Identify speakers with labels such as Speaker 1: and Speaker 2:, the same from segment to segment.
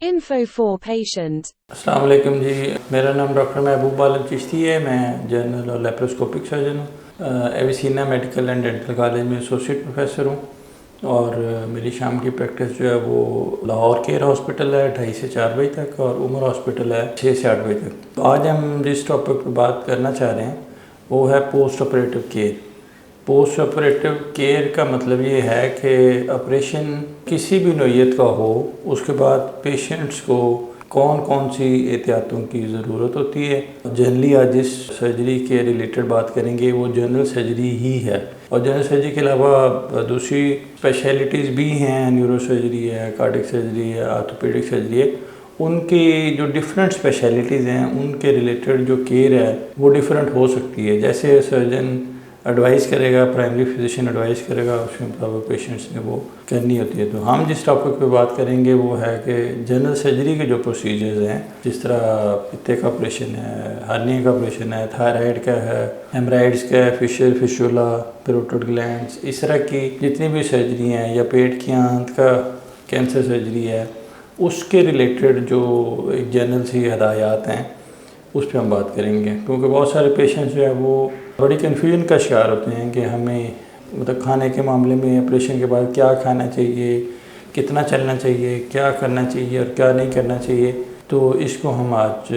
Speaker 1: Info for patient.
Speaker 2: अस्सलाम वालेकुम जी, मेरा नाम डॉक्टर महबूब आलम चिश्ती है। मैं जनरल और लेप्रोस्कोपिक सर्जन हूँ। एविसीना मेडिकल एंड डेंटल कॉलेज में एसोसिएट प्रोफेसर हूँ और मेरी शाम की प्रैक्टिस जो है वो लाहौर केयर हॉस्पिटल है 2:30 से 4 बजे तक और उमर हॉस्पिटल है 6 से 8 बजे तक। तो आज हम जिस टॉपिक पर बात करना चाह रहे हैं वो है post operative care. Post operative care का मतलब ये है कि ऑपरेशन किसी भी नौइयत का हो उसके बाद पेशेंट्स को कौन कौन सी एहतियातों की ज़रूरत होती है। जनरली आज जिस सर्जरी के रिलेटेड बात करेंगे वो जनरल सर्जरी ही है और जनरल सर्जरी के अलावा दूसरी स्पेशलिटीज़ भी हैं, न्यूरो सर्जरी है, कार्डियक सर्जरी है, ऑर्थोपेडिक सर्जरी है। उनकी जो डिफरेंट स्पेशलिटीज़ हैं उनके रिलेटेड जो केयर है वो डिफरेंट हो सकती है। जैसे सर्जन एडवाइस करेगा, प्राइमरी फिजिशियन एडवाइस करेगा, उसके मुताबिक पेशेंट्स ने वो करनी होती है। तो हम जिस टॉपिक पे बात करेंगे वो है कि जनरल सर्जरी के जो प्रोसीजर्स हैं, जिस तरह पित्ते का ऑपरेशन है, हर्निया का ऑपरेशन है, थायराइड का है, हेमराइड्स का है, फिशर, फिशुला, पैरोटिड ग्लैंड्स, इस तरह की जितनी भी सर्जरी हैं या पेट की आंत का कैंसर सर्जरी है, उसके रिलेटेड जो एक जनरल सी हदायत हैं उस पर हम बात करेंगे। क्योंकि बहुत सारे पेशेंट्स जो है वो बड़ी कन्फ्यूजन का शिकार होते हैं कि हमें मतलब खाने के मामले में ऑपरेशन के बाद क्या खाना चाहिए, कितना चलना चाहिए, क्या करना चाहिए और क्या नहीं करना चाहिए। तो इसको हम आज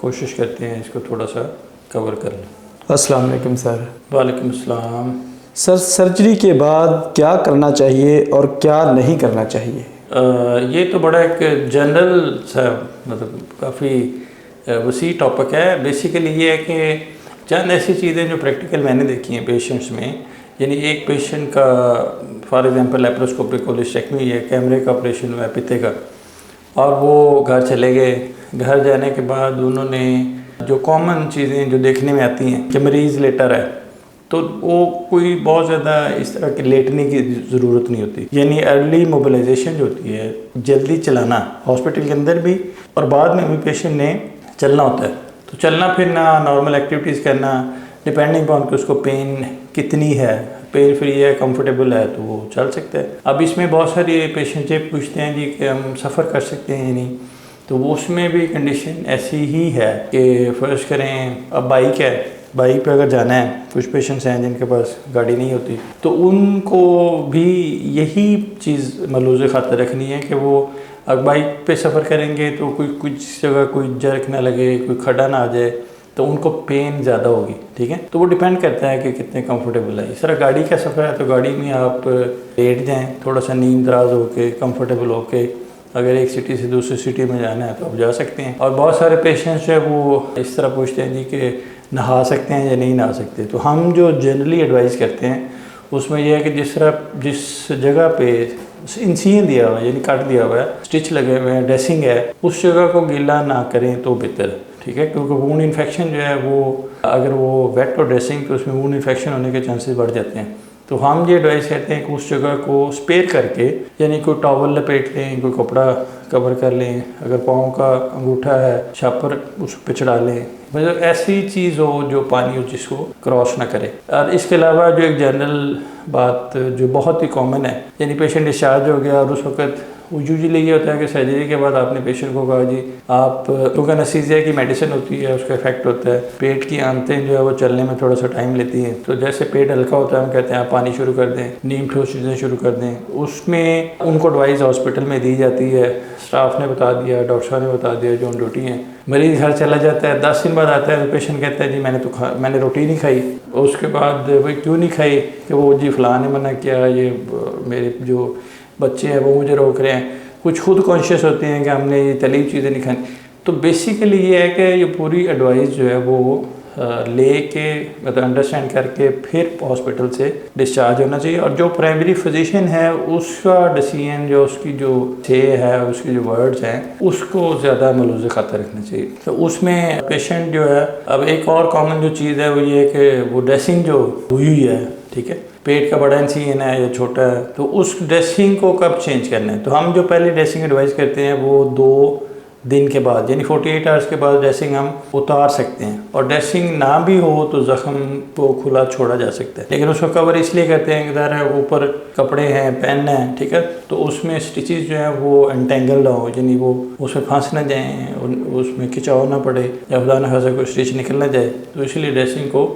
Speaker 2: कोशिश करते हैं इसको थोड़ा सा कवर कर लें।
Speaker 3: अस्सलाम वालेकुम सर।
Speaker 2: वालेकुम अस्सलाम।
Speaker 3: सर, सर्जरी के बाद क्या करना चाहिए और क्या नहीं करना चाहिए?
Speaker 2: ये तो बड़ा एक जनरल सा मतलब काफ़ी वसी टॉपिक है। बेसिकली ये है कि चंद ऐसी चीज़ें जो प्रैक्टिकल मैंने देखी हैं पेशेंट्स में, यानी एक पेशेंट का फॉर एग्जांपल लेप्रोस्कोपिक कोलेस्टेक्टमी है, कैमरे का ऑपरेशन हुआ है पित्ते का, और वो घर चले गए। घर जाने के बाद उन्होंने जो कॉमन चीज़ें जो देखने में आती हैं कि मरीज़ लेटा है, तो वो कोई बहुत ज़्यादा इस तरह के लेटने की ज़रूरत नहीं होती। यानी अर्ली मोबिलाइजेशन जो होती है, जल्दी चलाना हॉस्पिटल के अंदर भी और बाद में भी पेशेंट ने चलना होता है। तो चलना फिरना, नॉर्मल एक्टिविटीज़ करना, डिपेंडिंग ऑन कि उसको पेन कितनी है, पेन फ्री है, कंफर्टेबल है, तो वो चल सकता है। अब इसमें बहुत सारे पेशेंट ये पूछते हैं जी कि हम सफ़र कर सकते हैं या नहीं, तो वो उसमें भी कंडीशन ऐसी ही है कि फ़र्ज़ करें अब बाइक है, बाइक पे अगर जाना है, कुछ पेशेंट्स हैं जिनके पास गाड़ी नहीं होती, तो उनको भी यही चीज़ मलूज़ खातर रखनी है कि वो अब बाइक पे सफ़र करेंगे तो कोई कुछ जगह कोई जर्क ना लगे, कोई खड्डा ना आ जाए, तो उनको पेन ज़्यादा होगी। ठीक है, तो वो डिपेंड करता है कि कितने कंफर्टेबल है। इस तरह गाड़ी का सफ़र है तो गाड़ी में आप लेट जाएं, थोड़ा सा नींद दराज होके, कंफर्टेबल होके। अगर एक सिटी से दूसरी सिटी में जाना है तो आप जा सकते हैं। और बहुत सारे पेशेंट्स जो है वो इस तरह पूछते हैं जी कि नहा सकते हैं या नहीं नहा सकते। तो हम जो जनरली एडवाइस करते हैं उसमें यह है कि जिस जगह पे इंसिजन दिया हुआ है, यानी काट दिया हुआ है, स्टिच लगे हुए हैं, ड्रेसिंग है, उस जगह को गीला ना करें तो बेहतर है। ठीक है, क्योंकि वूंड इन्फेक्शन जो है वो अगर वो वेट और ड्रेसिंग तो उसमें वूंड इन्फेक्शन होने के चांसेस बढ़ जाते हैं। तो हम ये एडवाइस करते हैं कि उस जगह को स्पेयर करके, यानी कोई टॉवल लपेट लें, कोई कपड़ा कवर कर लें, अगर पाँव का अंगूठा है छापर उस पर चढ़ा लें, मतलब ऐसी चीज़ हो जो पानी हो जिसको क्रॉस ना करे। और इसके अलावा जो एक जनरल बात जो बहुत ही कॉमन है, यानी पेशेंट डिस्चार्ज हो गया और उस वक्त यूजुअली ये होता है कि सर्जरी के बाद आपने पेशेंट को कहा जी आप, क्योंकि एनेस्थीसिया की मेडिसिन होती है, उसका इफेक्ट होता है, पेट की आंतें जो है वो चलने में थोड़ा सा टाइम लेती हैं। तो जैसे पेट हल्का होता है हम कहते हैं आप पानी शुरू कर दें, नीम ठोस चीज़ें शुरू कर दें। उसमें उनको एडवाइस हॉस्पिटल में दी जाती है, स्टाफ ने बता दिया, डॉक्टर साहब ने बता दिया जो ऑन ड्यूटी हैं। मरीज़ घर चला जाता है, 10 दिन बाद आता है तो पेशेंट कहता है जी मैंने रोटी नहीं खाई। उसके बाद वही क्यों नहीं खाई कि वो जी फ़लाँ ने मना किया, ये मेरे जो बच्चे हैं वो मुझे रोक रहे हैं। कुछ खुद कॉन्शियस होते हैं कि हमने ये तली हुई चीज़ें नहीं खानी। तो बेसिकली ये है कि ये पूरी एडवाइस जो है वो ले के मतलब अंडरस्टैंड करके फिर हॉस्पिटल से डिस्चार्ज होना चाहिए। और जो प्राइमरी फिजिशियन है उसका डिसीजन, जो उसकी जो से है, उसकी जो वर्ड्स हैं, उसको ज़्यादा मलूज़ खातर रखना चाहिए। तो उसमें पेशेंट जो है, अब एक और कॉमन जो चीज़ है वो ये है कि वो ड्रेसिंग जो हुई है, ठीक है, पेट का बड़ा इंसिजन है या छोटा है, तो उस ड्रेसिंग को कब चेंज करना है। तो हम जो पहले ड्रेसिंग एडवाइस करते हैं वो 2 दिन के बाद, यानी 48 आवर्स के बाद ड्रेसिंग हम उतार सकते हैं। और ड्रेसिंग ना भी हो तो ज़ख़म को खुला छोड़ा जा सकता है, लेकिन उसको कवर इसलिए करते हैं कि ज़रा ऊपर कपड़े हैं, पेन है, ठीक है, तो उसमें स्टिचेस जो हैं वो अनटेंगल ना हो, यानी वो उसमें फंस ना जाएँ, उसमें खिंचाव ना पड़े या खुदा न खासा कोई स्टिच निकल ना जाए, तो इसलिए ड्रेसिंग को।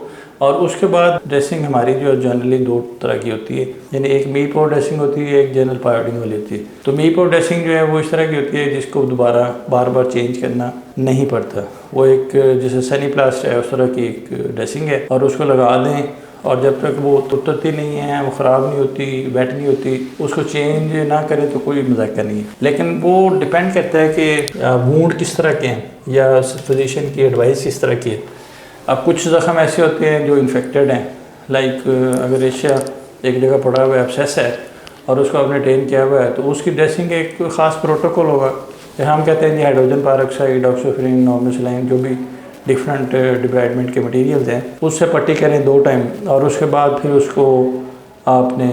Speaker 2: और उसके बाद ड्रेसिंग हमारी जो जनरली 2 तरह की होती है, यानी एक मी पोर ड्रेसिंग होती है, एक जनरल पायोडीन वाली होती है। तो मी पोर ड्रेसिंग जो है वो इस तरह की होती है जिसको दोबारा बार बार चेंज करना नहीं पड़ता। वो एक जैसे सनी प्लास्ट है उस तरह की एक ड्रेसिंग है, और उसको लगा दें और जब तक वो उतरती नहीं है, वो ख़राब नहीं होती, वेट नहीं होती, उसको चेंज ना करें तो कोई मजाक नहीं है। लेकिन वो डिपेंड करता है कि वूंड किस तरह के हैं या फिजिशियन की एडवाइस किस तरह की है। अब कुछ ज़ख़म ऐसे होते हैं जो इन्फेक्टेड हैं, लाइक अगर एशिया एक जगह पड़ा हुआ है, एब्सेस है, और उसको आपने ट्रेन किया हुआ है, तो उसकी ड्रेसिंग एक ख़ास प्रोटोकॉल होगा। हम कहते हैं जी हाइड्रोजन पेरोक्साइड, ऑक्सीफ्रीन, नॉर्मेसलाइन, जो भी डिफरेंट डिब्राइडमेंट के मटेरियल्स हैं, उससे पट्टी करें 2 टाइम, और उसके बाद फिर उसको आपने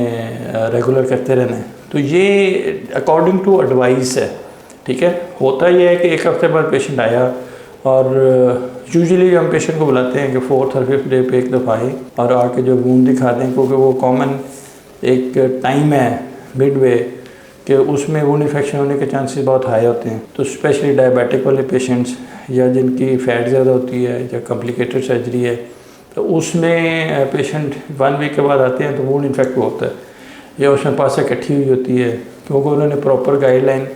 Speaker 2: रेगुलर करते रहना है। तो ये अकॉर्डिंग टू एडवाइस है, ठीक है। होता यह है कि 1 हफ्ते बाद पेशेंट आया, और यूजुअली हम पेशेंट को बुलाते हैं कि 4th और 5th डे पे एक दफ़ा आए और आके जो वूंड दिखा दें, क्योंकि वो कॉमन एक टाइम है मिडवे कि उसमें वूंड इन्फेक्शन होने के चांसेस बहुत हाई होते हैं। तो स्पेशली डायबिटिक वाले पेशेंट्स या जिनकी फ़ैट ज़्यादा होती है या कॉम्प्लिकेटेड सर्जरी है, तो उसमें पेशेंट 1 वीक के बाद आते हैं तो वूंड इन्फेक्ट होता है या उसमें पासे इकट्ठी हुई होती है, क्योंकि उन्होंने प्रॉपर गाइडलाइन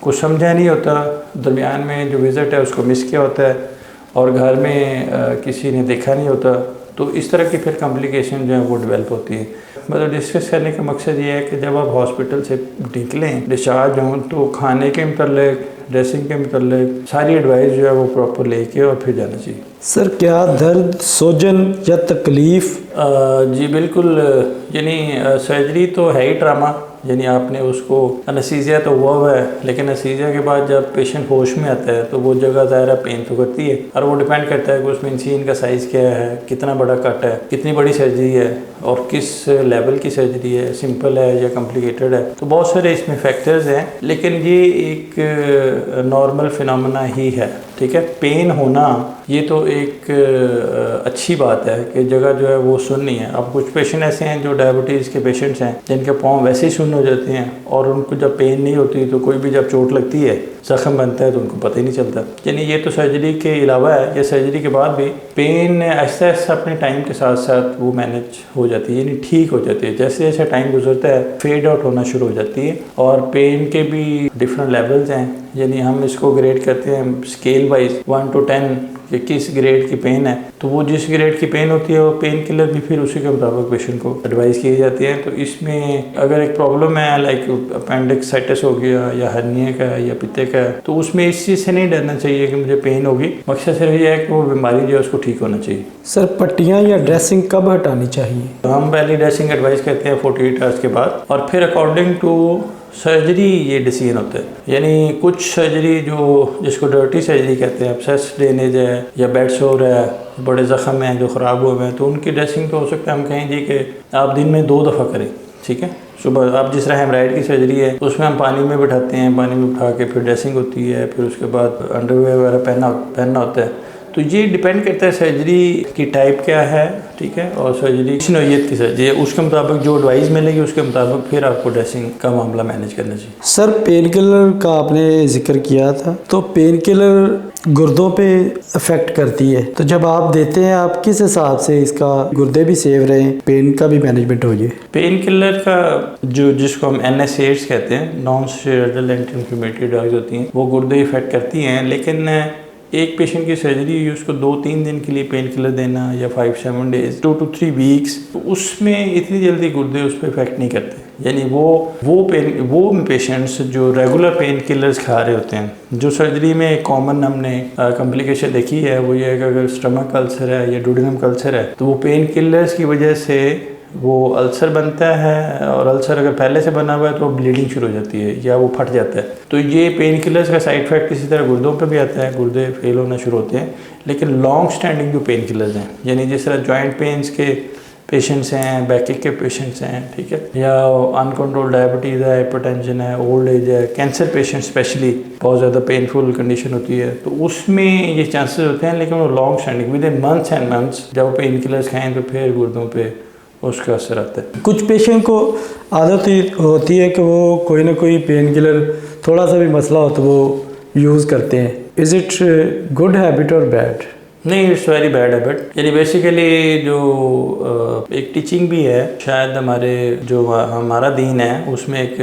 Speaker 2: कुछ समझा नहीं होता, दरमियान में जो विज़िट है उसको मिस किया होता है, और घर में किसी ने देखा नहीं होता, तो इस तरह की फिर कॉम्प्लिकेशन जो है वो डेवलप होती है। मतलब डिस्कस करने का मकसद ये है कि जब आप हॉस्पिटल से निकलें, डिस्चार्ज हों, तो खाने के मतलब, ड्रेसिंग के मतलब सारी एडवाइस जो है वो प्रॉपर लेके और फिर जाना चाहिए।
Speaker 3: सर क्या दर्द, सोजन या तकलीफ़?
Speaker 2: जी बिल्कुल, यानी सर्जरी तो है ही ट्रामा, यानी आपने उसको एनेस्थीसिया तो हुआ है, लेकिन एनेस्थीसिया के बाद जब पेशेंट होश में आता है तो वो जगह ज़ाहिर पेन तो करती है, और वो डिपेंड करता है कि उसमें इंसीजन का साइज़ क्या है, कितना बड़ा कट है, कितनी बड़ी सर्जरी है और किस लेवल की सर्जरी है, सिंपल है या कॉम्प्लिकेटेड है। तो बहुत सारे इसमें फैक्टर्स हैं, लेकिन ये एक नॉर्मल फिनोमेना ही है, ठीक है। पेन होना ये तो एक अच्छी बात है कि जगह जो है वो सुन नहीं है। अब कुछ पेशेंट ऐसे हैं जो डायबिटीज़ के पेशेंट्स हैं जिनके पाँव वैसे ही सुन्न हो जाते हैं, और उनको जब पेन नहीं होती तो कोई भी जब चोट लगती है, जख्म बनता है, तो उनको पता ही नहीं चलता। यानी ये तो सर्जरी के अलावा है, या सर्जरी के बाद भी पेन ऐसा ऐसा अपने टाइम के साथ साथ वो मैनेज हो जाती है, यानी ठीक हो जाती है। जैसे जैसे टाइम गुजरता है फेड आउट होना शुरू हो जाती है। और पेन के भी डिफरेंट लेवल्स हैं, यानी हम इसको ग्रेड करते हैं स्केल वाइज 1 to 10 कि किस ग्रेड की पेन है। तो वो जिस ग्रेड की पेन होती है वो पेन किलर भी फिर उसी के मुताबिक पेशेंट को एडवाइस की जाती है। तो इसमें अगर एक प्रॉब्लम है लाइक अपेंडिक्साइटिस हो गया या हर्निया का या पित्ते का, तो उसमें इस चीज़ से नहीं डरना चाहिए कि मुझे पेन होगी। मकसद सिर्फ ये है कि वो बीमारी जो है उसको ठीक होना चाहिए।
Speaker 3: सर पट्टियाँ या ड्रेसिंग कब हटानी चाहिए?
Speaker 2: तो हम पहली ड्रेसिंग एडवाइस करते हैं 48 आवर्स के बाद, और फिर अकॉर्डिंग टू सर्जरी ये डिसीजन होता है। यानी कुछ सर्जरी जो जिसको डर्टी सर्जरी कहते हैं, एब्सेस ड्रेनेज है या बेड सोर है, बड़े ज़ख़म हैं जो ख़राब हुए हैं, तो उनकी ड्रेसिंग तो हो सकता है हम कहें जी कि आप दिन में 2 दफ़ा करें, ठीक है। सुबह आप जिस तरह हेमराइड की सर्जरी है उसमें हम पानी में बिठाते हैं, पानी में उठा के फिर ड्रेसिंग होती है, फिर उसके बाद अंडरवेयर वगैरह पहनना होता है। तो ये डिपेंड करता है सर्जरी की टाइप क्या है, ठीक है, और सर्जरी किस नौइयत की सर्जरी है, उसके मुताबिक जो एडवाइस मिलेगी उसके मुताबिक फिर आपको ड्रेसिंग का मामला मैनेज करना चाहिए।
Speaker 3: सर पेन किलर का आपने जिक्र किया था, तो पेन किलर गुर्दों पे अफेक्ट करती है, तो जब आप देते हैं आप किस हिसाब से इसका गुर्दे भी सेव रहें, पेन का भी मैनेजमेंट हो जाए? पेन
Speaker 2: किलर का जो जिसको हम NSAIDs कहते हैं, non steroidal anti inflammatory drugs होती हैं, वो गुर्दे इफेक्ट करती हैं। लेकिन एक पेशेंट की सर्जरी हुई उसको 2-3 दिन के लिए पेन किलर देना या 5-7 डेज 2 to 3 वीक्स, तो उसमें इतनी जल्दी गुर्दे उस पर इफेक्ट नहीं करते। यानी वो पेशेंट्स जो रेगुलर पेन किलर्स खा रहे होते हैं, जो सर्जरी में एक कॉमन हमने कॉम्प्लिकेशन देखी है वो ये है कि अगर स्टमक अल्सर है या डुडेनम अल्सर है तो वो पेन किलर्स की वजह से वो अल्सर बनता है, और अल्सर अगर पहले से बना हुआ है तो ब्लीडिंग शुरू हो जाती है या वो फट जाता है। तो ये पेन किलर्स का साइड इफेक्ट इसी तरह गुर्दों पे भी आता है, गुर्दे फेल होना शुरू होते हैं। लेकिन लॉन्ग स्टैंडिंग जो पेन किलर्स हैं, यानी जिस तरह जॉइंट पेन्स के पेशेंट्स हैं, बैकिक के पेशेंट्स हैं, ठीक है, या अनकंट्रोल डायबिटीज़ है, हाइपरटेंशन है, ओल्ड एज है, कैंसर पेशेंट स्पेशली बहुत ज़्यादा पेनफुल कंडीशन होती है, तो उसमें ये चांसेस होते हैं। लेकिन वो long standing with in months and months जब वो पेन किलर्स खाएँ तो फिर गुर्दों पे उसका असर आता है।
Speaker 3: कुछ पेशेंट को आदत होती है कि वो कोई ना कोई पेन किलर थोड़ा सा भी मसला हो तो वो यूज़ करते हैं। इज़ इट गुड हैबिट और बैड?
Speaker 2: नहीं, इट्स वेरी बैड हैबिट। यानी बेसिकली जो एक टीचिंग भी है, शायद हमारे जो हमारा दीन है उसमें एक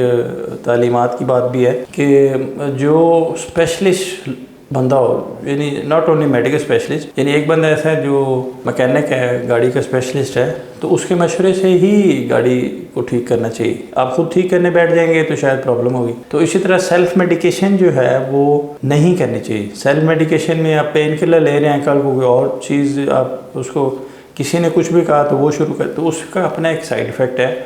Speaker 2: तालीमात की बात भी है कि जो स्पेशलिस्ट बंदा हो, यानी नॉट ओनली मेडिकल स्पेशलिस्ट, यानी एक बंदा ऐसा है जो मैकेनिक है, गाड़ी का स्पेशलिस्ट है, तो उसके मशवरे से ही गाड़ी को ठीक करना चाहिए। आप खुद ठीक करने बैठ जाएंगे तो शायद प्रॉब्लम होगी। तो इसी तरह सेल्फ मेडिकेशन जो है वो नहीं करनी चाहिए। सेल्फ मेडिकेशन में आप पेन किलर ले रहे हैं, कल को कोई और चीज़ आप उसको किसी ने कुछ भी कहा तो वो शुरू कर, तो उसका अपना एक साइड इफ़ेक्ट है।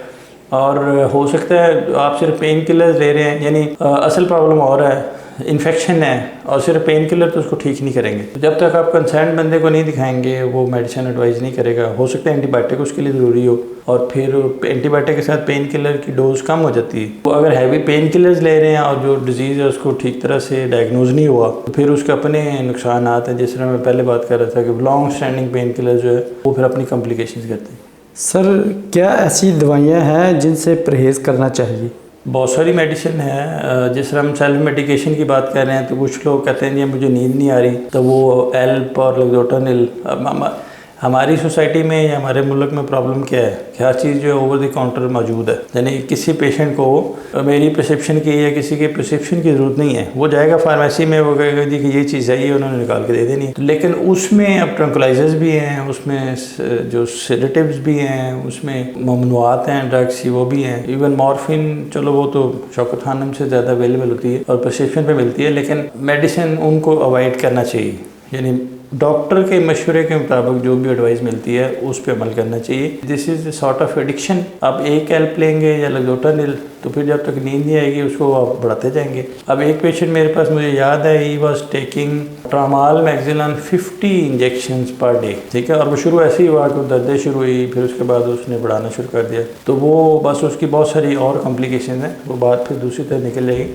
Speaker 2: और हो सकता है आप सिर्फ पेन किलर ले रहे हैं, यानी असल प्रॉब्लम और है, इन्फेक्शन है, और सिर्फ पेन किलर तो उसको ठीक नहीं करेंगे। जब तक आप कंसर्न बंदे को नहीं दिखाएंगे वो मेडिसिन एडवाइस नहीं करेगा। हो सकता है एंटीबायोटिक उसके लिए ज़रूरी हो, और फिर एंटीबायोटिक के साथ पेन किलर की डोज कम हो जाती है। वो अगर हैवी पेन किलर्स ले रहे हैं और जो डिजीज़ है उसको ठीक तरह से डायग्नोज नहीं हुआ तो फिर उसके अपने नुकसान हैं। जिस तरह मैं पहले बात कर रहा था कि लॉन्ग स्टैंडिंग पेन किलर जो है वो फिर अपनी कॉम्प्लिकेशंस करते हैं।
Speaker 3: सर, क्या ऐसी दवाइयाँ हैं जिनसे परहेज़ करना चाहिए?
Speaker 2: बहुत सारी मेडिसिन है। जिस तरह हम सेल्फ मेडिकेशन की बात कर रहे हैं तो कुछ लोग कहते हैं जी मुझे नींद नहीं आ रही, तो वो एल्प और लेक्सोटनिल। हमारी सोसाइटी में या हमारे मुल्क में प्रॉब्लम क्या है कि हर चीज़ जो है ओवर द काउंटर मौजूद है। यानी किसी पेशेंट को मेरी प्रिस्क्रिप्शन की या किसी के प्रिस्क्रिप्शन की ज़रूरत नहीं है, वो जाएगा फार्मेसी में, वो कहेगा जी कि ये चीज़ है, ये उन्होंने निकाल के दे देनी है। तो लेकिन उसमें अब ट्रंकुलाइजर्स भी हैं, उसमें जो सेडेटिव्स भी हैं, उसमें ममनुआत हैं ड्रग्स, वो भी हैं। इवन मॉर्फिन, चलो वो तो शौकत खानम से ज़्यादा अवेलेबल होती है और प्रिस्क्रिप्शन पर मिलती है, लेकिन मेडिसिन उनको अवॉइड करना चाहिए। यानी डॉक्टर के मशवरे के मुताबिक जो भी एडवाइस मिलती है उस पर अमल करना चाहिए। This is sort of addiction. आप एक हेल्प लेंगे या लेक्सोटनिल तो फिर जब तक नींद नहीं आएगी उसको आप बढ़ाते जाएंगे। अब एक पेशेंट मेरे पास, मुझे याद है, ही वॉज टेकिंग ट्रामाल मैक्सिलन 50 इंजेक्शंस पर डे, ठीक है, और वो शुरू ऐसे ही हुआ कि दर्दें शुरू हुई, फिर उसके बाद उसने बढ़ाना शुरू कर दिया। तो वो बस उसकी बहुत सारी और कॉम्प्लिकेशन है, वो बात फिर दूसरी तरह निकल जाएगी।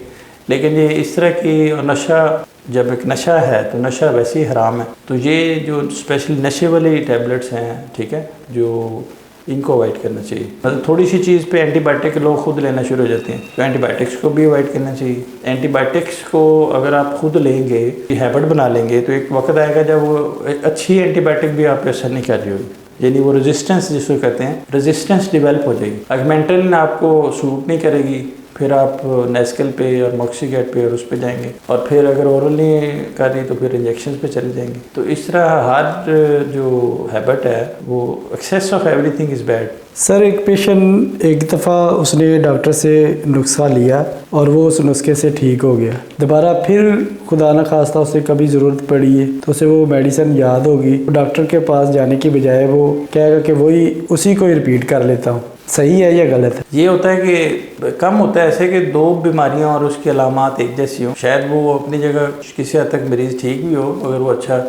Speaker 2: लेकिन ये इस तरह की नशा, जब एक नशा है तो नशा वैसे ही हराम है। तो ये जो स्पेशली नशे वाली टैबलेट्स हैं, ठीक है, जो इनको अवॉइड करना चाहिए। मतलब थोड़ी सी चीज़ पे एंटीबायोटिक लोग खुद लेना शुरू हो जाते हैं, तो एंटीबायोटिक्स को भी अवॉइड करना चाहिए। एंटीबायोटिक्स को अगर आप खुद लेंगे, हैबिट बना लेंगे, तो एक वक्त आएगा जब वो अच्छी एंटीबायोटिक भी आप पे असर नहीं कर रही होगी। यानी वो रेजिस्टेंस जिसको कहते हैं, रेजिस्टेंस डेवलप हो जाएगी। ऑगमेंटन आपको सूट नहीं करेगी, फिर आप नेस्कल पे और मॉक्सीगेट पे और उस पे जाएंगे, और फिर अगर ओरल नहीं कर रही तो फिर इंजेक्शन पे चले जाएंगे। तो इस तरह हर जो हैबिट है वो excess of everything is bad.
Speaker 3: Sir, एक पेशेंट एक दफ़ा उसने डॉक्टर से नुस्खा लिया और वो उस नुस्खे से ठीक हो गया, दोबारा फिर खुदा न खास्ता उसे कभी ज़रूरत पड़ी है तो उसे वो मेडिसिन याद होगी, डॉक्टर के पास जाने की बजाय वो कहेगा कि वही उसी को ही रिपीट कर लेता हूँ। सही है या गलत है?
Speaker 2: ये होता है कि कम होता है ऐसे कि दो बीमारियां और उसकी अलामात एक जैसी हो। शायद वो अपनी जगह किसी हद तक मरीज़ ठीक भी हो, अगर वो अच्छा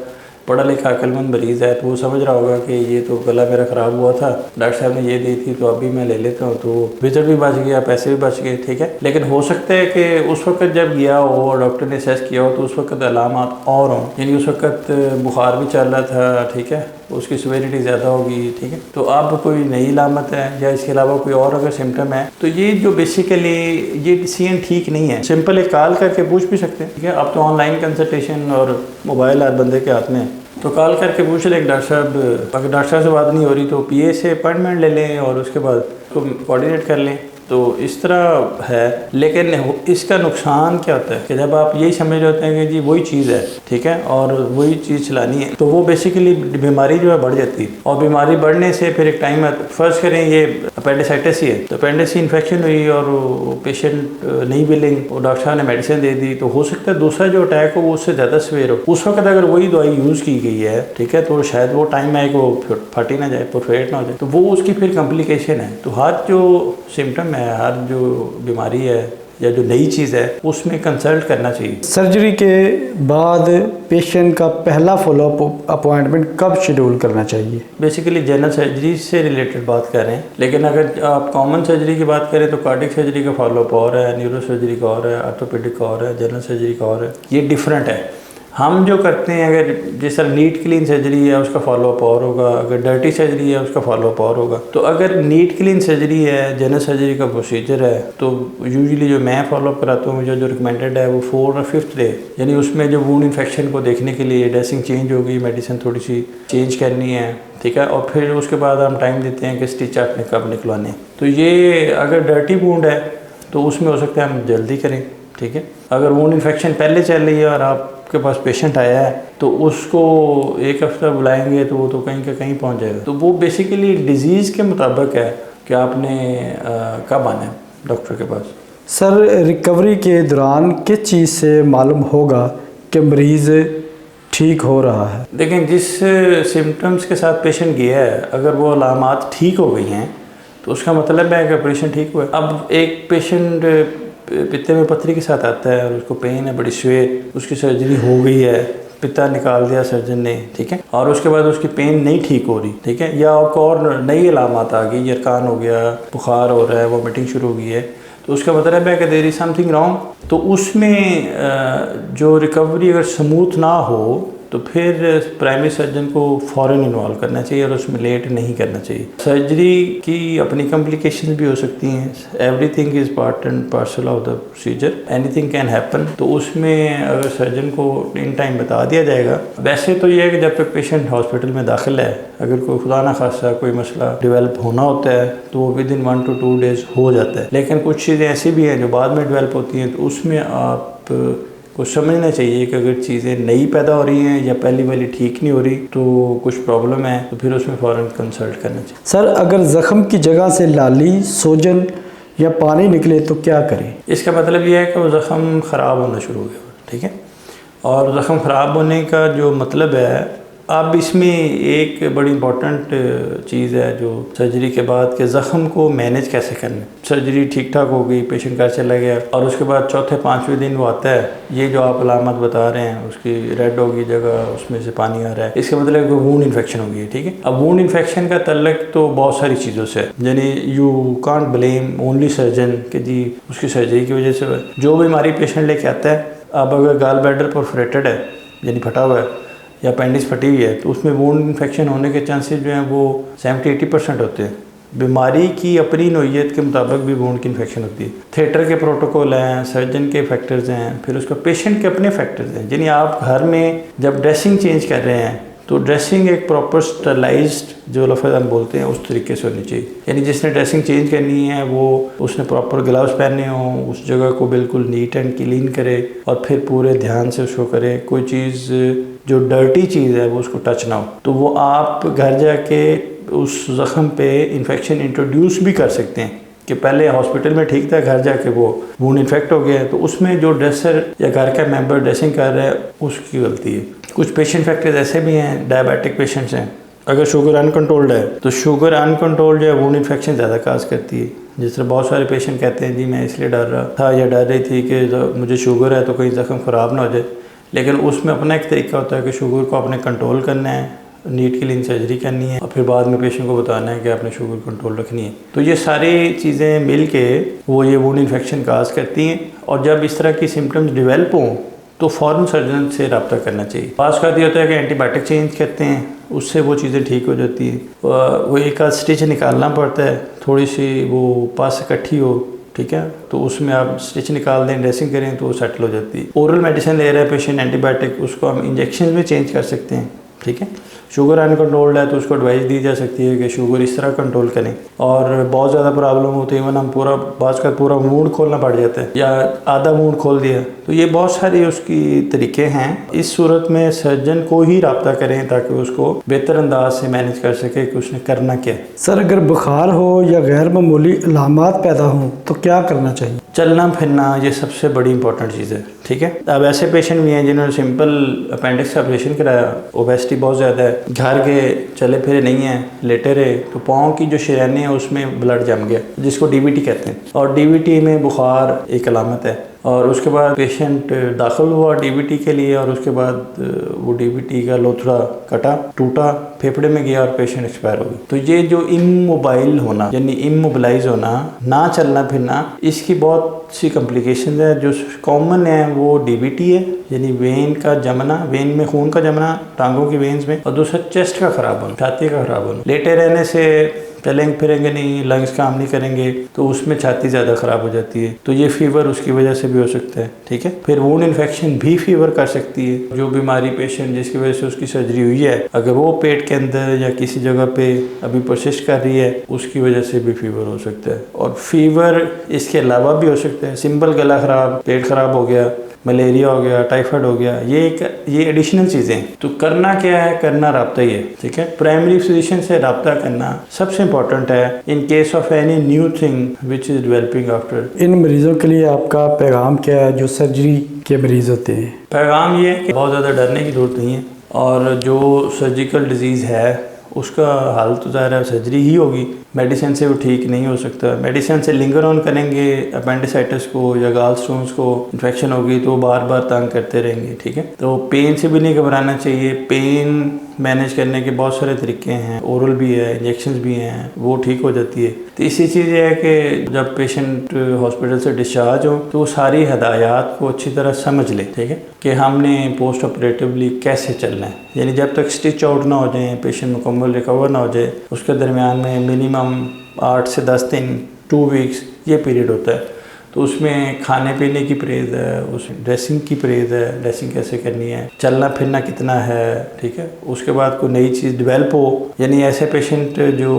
Speaker 2: पढ़ा लिखा अक्लमंद मरीज़ है तो वो समझ रहा होगा कि ये तो गला मेरा ख़राब हुआ था, डॉक्टर साहब ने ये दी थी तो अभी मैं ले लेता हूँ, तो विजिट भी बच गया, पैसे भी बच गए, ठीक है। लेकिन हो सकता है कि उस वक्त जब गया हो और डॉक्टर ने असेस किया हो तो उस वक्त अलामात और हों, यानी उस वक्त बुखार भी चल रहा था, ठीक है, उसकी सिविरिटी ज़्यादा होगी, ठीक है। तो अब कोई नई अलामत है या इसके अलावा कोई और अगर सिम्टम है तो ये जो बेसिकली ये डिसीजन ठीक नहीं है। सिंपल एक कॉल करके पूछ भी सकते हैं, ठीक है। अब तो ऑनलाइन कंसल्टेशन और मोबाइल हर बंदे के हाथ में है, तो कॉल करके पूछ लें डॉक्टर साहब, अगर डॉक्टर साहब से बात नहीं हो रही तो पीए से अपॉइंटमेंट ले लें और उसके बाद उसको कोऑर्डिनेट कर लें। तो इस तरह है। लेकिन इसका नुकसान क्या होता है कि जब आप यही समझ होते हैं कि जी वही चीज़ है, ठीक है, और वही चीज़ चलानी है, तो वो बेसिकली बीमारी जो है बढ़ जाती है। और बीमारी बढ़ने से फिर एक टाइम फर्स्ट करें ये अपेंडिसाइटिस ही है, तो अपेंडिस इन्फेक्शन हुई और पेशेंट नहीं विलिंग, और डॉक्टर साहब ने मेडिसिन दे दी, तो हो सकता है दूसरा जो अटैक हो वो उससे ज़्यादा सवेर हो। उस वक्त अगर वही दवाई यूज़ की गई है, ठीक है, तो शायद वो टाइम आए कि वो फट ही ना जाए, परफेक्ट ना हो जाए, तो वो उसकी फिर कॉम्प्लिकेशन है। तो हर जो सिम्टम है, हर जो बीमारी है या जो नई चीज़ है उसमें कंसल्ट करना चाहिए।
Speaker 3: सर्जरी के बाद पेशेंट का पहला फॉलोअप अपॉइंटमेंट कब शेड्यूल करना चाहिए?
Speaker 2: बेसिकली जनरल सर्जरी से रिलेटेड बात कर रहे हैं, लेकिन अगर आप कॉमन सर्जरी की बात करें तो कार्डियक सर्जरी का फॉलोअप और है, न्यूरो सर्जरी का और है, ऑर्थोपेडिक का और है, जनरल सर्जरी का और है, ये डिफरेंट है। हम जो करते हैं, अगर जिस तरह नीट क्लीन सर्जरी है उसका फॉलोअप और होगा, अगर डर्टी सर्जरी है उसका फॉलोअप और होगा। तो अगर नीट क्लीन सर्जरी है, जनरल सर्जरी का प्रोसीजर है, तो यूजुअली जो मैं फॉलोअप कराता हूँ, जो रिकमेंडेड है वो 4 और 5th डे, यानी उसमें जो वुंड इन्फेक्शन को देखने के लिए ड्रेसिंग चेंज होगी, मेडिसिन थोड़ी सी चेंज करनी है, ठीक है, और फिर उसके बाद हम टाइम देते हैं कि स्टिच आपने कब निकलवाने। तो ये अगर डर्टी वुंड है तो उसमें हो सकता है हम जल्दी करें, ठीक है। अगर वुंड इन्फेक्शन पहले चल रही है और आपके पास पेशेंट आया है तो उसको 1 हफ्ता बुलाएंगे तो वो तो कहीं का कहीं पहुंच जाएगा। तो वो बेसिकली डिजीज़ के मुताबिक है कि आपने कब आना है डॉक्टर के पास।
Speaker 3: सर, रिकवरी के दौरान किस चीज़ से मालूम होगा कि मरीज़ ठीक हो रहा है?
Speaker 2: देखें, जिस सिम्टम्स के साथ पेशेंट गया है, अगर वो अलामात ठीक हो गई हैं तो उसका मतलब है कि ऑपरेशन ठीक हुआ है। अब एक पेशेंट पित्ते में पथरी के साथ आता है और उसको पेन है बड़ी स्वेट, उसकी सर्जरी हो गई है, पित्ता निकाल दिया सर्जन ने, ठीक है, और उसके बाद उसकी पेन नहीं ठीक हो रही, ठीक है, या और नई अलामत आ गई, यरकान हो गया, बुखार हो रहा है, वोमिटिंग शुरू हो गई है, तो उसका मतलब है कि देयर इज़ समथिंग रॉन्ग। तो उसमें जो रिकवरी अगर स्मूथ ना हो तो फिर प्राइमरी सर्जन को फ़ौरन इन्वॉल्व करना चाहिए और उसमें लेट नहीं करना चाहिए। सर्जरी की अपनी कॉम्प्लिकेशंस भी हो सकती हैं, everything is part and parcel of the procedure, anything can happen. तो उसमें अगर सर्जन को इन टाइम बता दिया जाएगा। वैसे तो ये है कि जब तक पेशेंट हॉस्पिटल में दाखिल है, अगर कोई खुदा ना खासा कोई मसला डेवलप होना होता है तो वो विद इन 1 to 2 days हो जाता है, लेकिन कुछ चीज़ें ऐसी भी हैं जो बाद में डेवलप होती हैं, तो उसमें आप को समझना चाहिए कि अगर चीज़ें नई पैदा हो रही हैं या पहली वाली ठीक नहीं हो रही तो कुछ प्रॉब्लम है, तो फिर उसमें फ़ौरन कंसल्ट करना चाहिए।
Speaker 3: सर, अगर ज़ख़म की जगह से लाली, सोजन या पानी निकले तो क्या करें?
Speaker 2: इसका मतलब यह है कि वो ज़ख़म ख़राब होना शुरू हो गया, ठीक है, और ज़ख़म ख़राब होने का जो मतलब है, अब इसमें एक बड़ी इंपॉर्टेंट चीज़ है जो सर्जरी के बाद के ज़ख़म को मैनेज कैसे करना। सर्जरी ठीक ठाक हो गई, पेशेंट घर चला गया और उसके बाद 4थे-5वें दिन वो आता है, ये जो आप अलामत बता रहे हैं, उसकी रेड होगी जगह, उसमें से पानी आ रहा है, इसका मतलब है कि वुंड इन्फेक्शन हो गई है, ठीक है। अब वुंड इन्फेक्शन का तल्लक तो बहुत सारी चीज़ों से है, यानी you can't blame only surgeon कि जी उसकी सर्जरी की वजह से जो बीमारी पेशेंट लेके आता है। अब अगर गॉल ब्लैडर परफोरेटेड है, यानी फटा हुआ है, या अपेंडिक्स फटी हुई है, तो उसमें वुंड इन्फेक्शन होने के चांसेस जो हैं वो 70-80% होते हैं। बीमारी की अपनी नोयत के मुताबिक भी वुंड की इन्फेक्शन होती है। थिएटर के प्रोटोकॉल हैं, सर्जन के फैक्टर्स हैं, फिर उसका पेशेंट के अपने फैक्टर्स हैं। यानी आप घर में जब ड्रेसिंग चेंज कर रहे हैं तो ड्रेसिंग एक प्रॉपर स्टरलाइज्ड जो लफ्ज़ हम बोलते हैं उस तरीके से होनी चाहिए, यानी जिसने ड्रेसिंग चेंज करनी है वो उसने प्रॉपर ग्लव्स पहने हों, उस जगह को बिल्कुल नीट एंड क्लीन करे और फिर पूरे ध्यान से उसको करे। कोई चीज़ जो डर्टी चीज़ है वो उसको टच ना हो, तो वो आप घर जाके उस ज़ख़म पे इन्फेक्शन इंट्रोड्यूस भी कर सकते हैं कि पहले हॉस्पिटल में ठीक था, घर जाके वो वुंड इन्फेक्ट हो गया, तो उसमें जो ड्रेसर या घर का मेंबर ड्रेसिंग कर रहा है उसकी गलती है। कुछ पेशेंट फैक्टर्स ऐसे भी हैं, डायबिटिक पेशेंट्स हैं, अगर शुगर अनकंट्रोल्ड है तो शुगर अनकंट्रोल्ड जो है वुंड इन्फेक्शन ज़्यादा काज करती है। जिस तरह बहुत सारे पेशेंट कहते हैं जी मैं इसलिए डर रहा था या डर रही थी कि मुझे शुगर है तो कहीं ज़ख़म ख़राब ना हो जाए, लेकिन उसमें अपना एक तरीका होता है कि शुगर को आपने कंट्रोल करना है, नीट क्लीन सर्जरी करनी है और फिर बाद में पेशेंट को बताना है कि आपने शुगर कंट्रोल रखनी है। तो ये सारी चीज़ें मिल के वो ये वुंड इन्फेक्शन काज करती हैं और जब इस तरह की सिम्टम्स डेवलप हों तो फ़ौरन सर्जन से रब्ता करना चाहिए। पास का ये होता है कि एंटीबायोटिक चेंज करते हैं, उससे वो चीज़ें ठीक हो जाती हैं। वो एक आध स्टिच निकालना पड़ता है, थोड़ी सी वो पास इकट्ठी हो, ठीक है, तो उसमें आप स्टिच निकाल दें, ड्रेसिंग करें तो वो सेटल हो जाती है। ओरल मेडिसिन ले रहा है पेशेंट एंटीबायोटिक, उसको हम इंजेक्शन में चेंज कर सकते हैं, ठीक है। शुगर अनकंट्रोल्ड है तो उसको एडवाइस दी जा सकती है कि शुगर इस तरह कंट्रोल करें। और बहुत ज़्यादा प्रॉब्लम होती है, इवन हम पूरा बाज का पूरा वुंड खोलना पड़ जाता है या आधा वुंड खोल दिया, तो ये बहुत सारी उसकी तरीके हैं। इस सूरत में सर्जन को ही रब्ता करें ताकि उसको बेहतर अंदाज से मैनेज कर सके कि उसने करना क्या है।
Speaker 3: सर, अगर बुखार हो या गैर मामूली अलामात पैदा हों तो क्या करना चाहिए?
Speaker 2: चलना फिरना ये सबसे बड़ी इंपॉर्टेंट चीज़ है, ठीक है। अब ऐसे पेशेंट भी हैं जिन्होंने सिंपल अपेंडिक्स का ऑपरेशन कराया, ओबेसिटी बहुत ज़्यादा है, घर गए चले फिरे नहीं हैं, लेटे रहे, तो पाँव की जो शरीयानी है उसमें ब्लड जम गया, जिसको डीवीटी कहते हैं। और डीवीटी में बुखार एक अलामत है, और उसके बाद पेशेंट दाखिल हुआ डीवीटी के लिए, और उसके बाद वो डीवीटी का लोथड़ा कटा, टूटा, फेफड़े में गया और पेशेंट एक्सपायर हो गया। तो ये जो इमोबाइल होना यानी इमोबिलाइज होना, ना चलना फिरना, इसकी बहुत सी कॉम्प्लिकेशन है। जो कॉमन है वो डीवीटी है, यानी वेन का जमना, वेन में खून का जमना टांगों की वेन्स में, और दूसरा चेस्ट का खराब होना, छाती का खराब होना। लेटे रहने से चलेंगे फिरेंगे नहीं, लंग्स काम नहीं करेंगे, तो उसमें छाती ज़्यादा ख़राब हो जाती है, तो ये फीवर उसकी वजह से भी हो सकता है, ठीक है। फिर वुंड इन्फेक्शन भी फीवर कर सकती है। जो बीमारी पेशेंट जिसकी वजह से उसकी सर्जरी हुई है, अगर वो पेट के अंदर या किसी जगह पे अभी परसिस्ट कर रही है, उसकी वजह से भी फीवर हो सकता है। और फीवर इसके अलावा भी हो सकता है, सिंपल गला ख़राब, पेट ख़राब हो गया, मलेरिया हो गया, टाइफाइड हो गया, ये एडिशनल चीज़ें हैं। तो करना क्या है, करना राब्ता ही है, ठीक है। प्राइमरी फिजिशियन से राब्ता करना सबसे इम्पोर्टेंट है in case of any new thing which is developing after.
Speaker 3: इन मरीजों के लिए आपका पैगाम क्या है जो सर्जरी के मरीज होते हैं?
Speaker 2: पैगाम ये है कि बहुत ज़्यादा डरने की ज़रूरत नहीं है, और जो सर्जिकल डिजीज़ है उसका हाल तो ज़ाहिर है सर्जरी ही होगी, मेडिसिन से वो ठीक नहीं हो सकता। मेडिसिन से लिंगर ऑन करेंगे, अपेंडिसाइटिस को या गाल स्टोन्स को इन्फेक्शन होगी तो बार बार तंग करते रहेंगे, ठीक है। तो पेन से भी नहीं घबराना चाहिए। पेन मैनेज करने के बहुत सारे तरीके हैं, ओरल भी है, इंजेक्शंस भी हैं, वो ठीक हो जाती है। तो इसी चीज़ ये है कि जब पेशेंट हॉस्पिटल से डिस्चार्ज हो तो वो सारी हदायत को अच्छी तरह समझ ले, ठीक है, कि हमने पोस्ट ऑपरेटिवली कैसे चलना है। यानी जब तक स्टिच आउट ना हो जाए, पेशेंट मुकम्मल रिकवर ना हो जाए, उसके दरमियान में मिनिमम 8 से 10 दिन, 2 वीक्स ये पीरियड होता है। तो उसमें खाने पीने की परहेज़ है, उस ड्रेसिंग की परहेज़ है, ड्रेसिंग कैसे करनी है, चलना फिरना कितना है, ठीक है। उसके बाद कोई नई चीज़ डेवलप हो, यानी ऐसे पेशेंट जो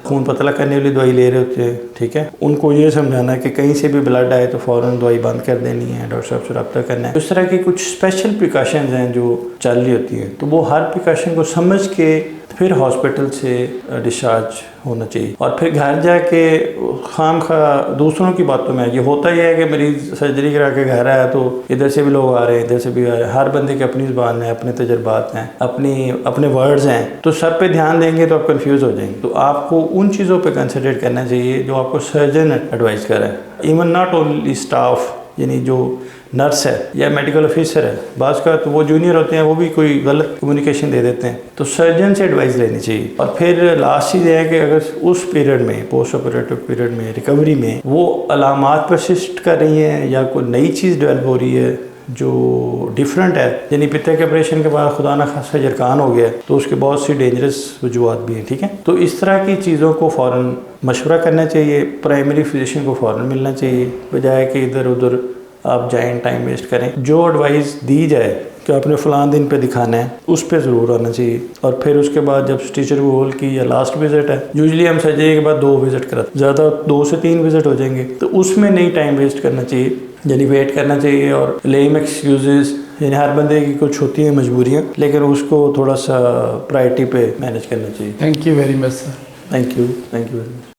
Speaker 2: खून पतला करने वाली दवाई ले रहे होते हैं, ठीक है, उनको ये समझाना है कि कहीं से भी ब्लड आए तो फ़ौरन दवाई बंद कर देनी है, डॉक्टर साहब से रब्ता करना है। इस तरह की कुछ स्पेशल प्रिकॉशंस हैं जो चल रही होती हैं, तो वो हर प्रिकॉशन को समझ के फिर हॉस्पिटल से डिस्चार्ज होना चाहिए। और फिर घर जाके खाम खा दूसरों की बातों में, ये होता ही है कि मरीज सर्जरी करा के घर आया तो इधर से भी लोग आ रहे हैं, इधर से भी आ रहे हैं। हर बंदे की अपनी ज़ुबान है, अपने तजर्बात हैं, अपने वर्ड्स हैं, तो सब पे ध्यान देंगे तो आप कंफ्यूज हो जाएंगे। तो आपको उन चीज़ों पे कंसंट्रेट करना चाहिए जो आपको सर्जन एडवाइस करे। इवन नॉट ओनली स्टाफ, यानी जो नर्स है या मेडिकल ऑफिसर है, बाज़ का तो वो जूनियर होते हैं, वो भी कोई गलत कम्युनिकेशन दे देते हैं, तो सर्जन से एडवाइस लेनी चाहिए। और फिर लास्ट चीज़ है कि अगर उस पीरियड में, पोस्ट ऑपरेटिव पीरियड में, रिकवरी में वो अलामात परसिस्ट कर रही हैं या कोई नई चीज़ डेवलप हो रही है जो डिफरेंट है, यानी पित्ते के ऑपरेशन के बाद खुदा न खासा जरकान हो गया, तो उसके बहुत सी डेंजरस वजूहत भी हैं, ठीक है। तो इस तरह की चीज़ों को फ़ौरन मशवरा करना चाहिए, प्राइमरी फिजिशियन को फ़ौरन मिलना चाहिए, बजाय कि इधर उधर आप जाएं, टाइम वेस्ट करें। जो एडवाइस दी जाए कि आपने फ़लान दिन पे दिखाना है, उस पे ज़रूर आना चाहिए। और फिर उसके बाद जब स्टिचर को होल की या लास्ट विज़िट है, यूजुअली हम सर्जरी के बाद 2 विज़िट कराते, ज़्यादा 2 से 3 विज़िट हो जाएंगे, तो उसमें नहीं टाइम वेस्ट करना चाहिए, यानी वेट करना चाहिए। और लेम एक्सक्यूज़, यानी हर बंदे की कुछ होती हैं मजबूरियाँ, लेकिन उसको थोड़ा सा प्रायोरिटी पे मैनेज करना चाहिए।
Speaker 3: Thank you very much sir.
Speaker 2: Thank you very much.